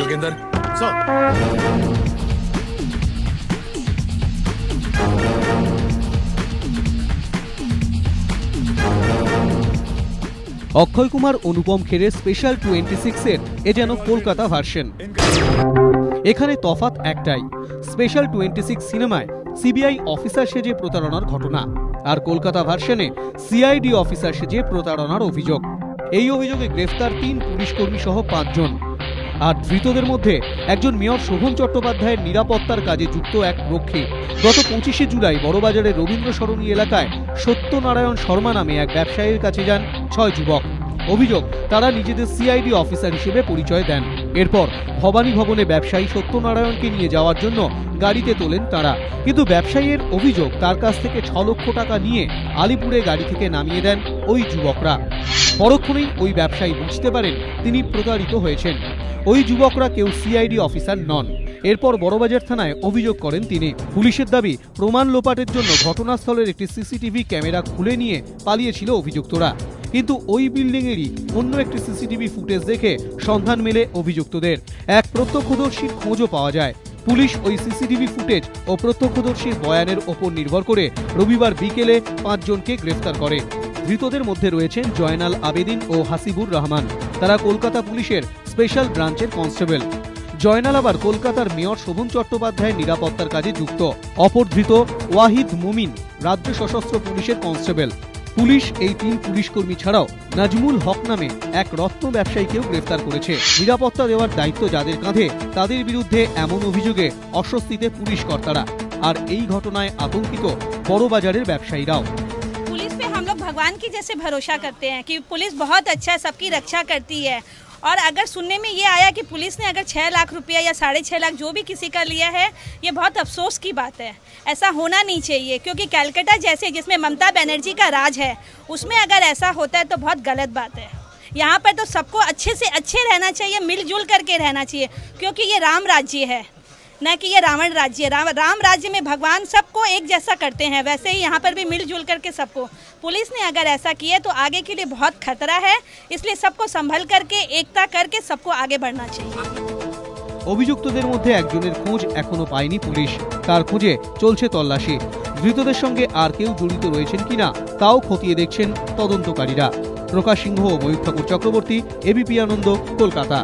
Joginder sir. Akshay Kumar অনুপম খেরের special 26 এর এ যেন Kolkata version. এখানে তফাৎ একটাই, স্পেশাল 26 সিনেমায় সিবিআই অফিসার সেজে প্রতারণার ঘটনা, আর কলকাতা ভার্সনে সিআইডি অফিসার সেজে প্রতারণার অভিযোগ। এই অভিযোগে গ্রেফতার 3 পুলিশকর্মী সহ 5 জন। আর ধৃতদের মধ্যে একজন মেয়র শোভন চট্টোপাধ্যায়ের নিরাপত্তার কাজে যুক্ত এক রক্ষী। গত 25শে জুলাই বড়বাজারের রবীন্দ্র সরণী এলাকায় সত্যনারায়ণ শর্মা নামে এক ব্যবসায়ীর কাছে যান 6 যুবক। অভিযোগ, তারা নিজেদের সিআইডি অফিসার হিসেবে পরিচয় দেন। এরপর ভবানী ভবনে ব্যবসায়ী সত্যনারায়ণকে নিয়ে যাওয়ার জন্য গাড়িতে তোলেন তারা, কিন্তু ব্যবসায়ীর অভিযোগ তার কাছ থেকে 6 লক্ষ টাকা নিয়ে আলিপুরে গাড়ি থেকে নামিয়ে দেন ওই যুবকরা। পরক্ষণেই ওই ব্যবসায়ী বুঝতে পারেন তিনি প্রতারিত হয়েছেন। ওই যুবকরা কেউ সিআইডি অফিসার নন। এরপর বড়বাজার থানায় অভিযোগ করেন তিনি। পুলিশের দাবি, প্রমাণ লোপাটের জন্য ঘটনাস্থলের একটি সিসিটিভি ক্যামেরা খুলে নিয়ে পালিয়েছিল অভিযুক্তরা। কিন্তু ওই বিল্ডিংয়েরই অন্য একটি সিসিটিভি ফুটেজ দেখে সন্ধান মেলে অভিযুক্তদের। এক প্রত্যক্ষদর্শীর খোঁজও পাওয়া যায়। পুলিশ ওই সিসিটিভি ফুটেজ ও প্রত্যক্ষদর্শীর বয়ানের ওপর নির্ভর করে রবিবার বিকেলে 5 জনকে গ্রেফতার করে। ধৃতদের মধ্যে রয়েছেন জয়নাল আবেদিন ও হাসিবুর রহমান। তারা কলকাতা পুলিশের স্পেশাল ব্রাঞ্চের কনস্টেবল। জয়নাল আবার কলকাতার মেয়র শোভন চট্টোপাধ্যায়ের নিরাপত্তার কাজে যুক্ত। অপর ধৃত ওয়াহিদ মুমিন রাজ্য সশস্ত্র পুলিশের কনস্টেবল। পুলিশ এই 3 পুলিশকর্মী ছাড়াও নাজমুল হক নামে এক রত্ন ব্যবসায়ীকেও গ্রেফতার করেছে। নিরাপত্তা দেওয়ার দায়িত্ব যাদের কাঁধে, তাদের বিরুদ্ধে এমন অভিযোগে অস্বস্তিতে পুলিশ কর্তারা। আর এই ঘটনায় আতঙ্কিত বড়বাজারের ব্যবসায়ীরাও। पुलिस पे हम लोग भगवान की जैसे भरोसा करते हैं कि पुलिस बहुत अच्छा सबकी रक्षा करती है। और अगर सुनने में ये आया कि पुलिस ने अगर 6 लाख रुपया या 6.5 लाख जो भी किसी का लिया है, ये बहुत अफसोस की बात है। ऐसा होना नहीं चाहिए, क्योंकि कलकत्ता जैसे जिसमें ममता बनर्जी का राज है, उसमें अगर ऐसा होता है तो बहुत गलत बात है। यहाँ पर तो सबको अच्छे से अच्छे रहना चाहिए, मिलजुल करके रहना चाहिए, क्योंकि ये राम राज्य है, न कि ये रावण राज्य। राम राज्य में भगवान सबको एक जैसा करते हैं, वैसे ही यहाँ पर भी मिलजुल करके सबको। पुलिस ने अगर ऐसा किया तो आगे के लिए बहुत खतरा है, इसलिए सबको संभल करके एकता करके सबको आगे बढ़ना चाहिए। অভিযুক্তদের মধ্যে একজনের খোঁজ এখনো পায়নি পুলিশ। তার খোঁজে চলছে তল্লাশি। ধৃতদের সঙ্গে আর কেউ জড়িত রয়েছেন কিনা তাও খতিয়ে দেখছেন তদন্তকারীরা। প্রকাশ সিংহ ও ময়ূর ঠাকুর চক্রবর্তী, এবিপি আনন্দ, কলকাতা।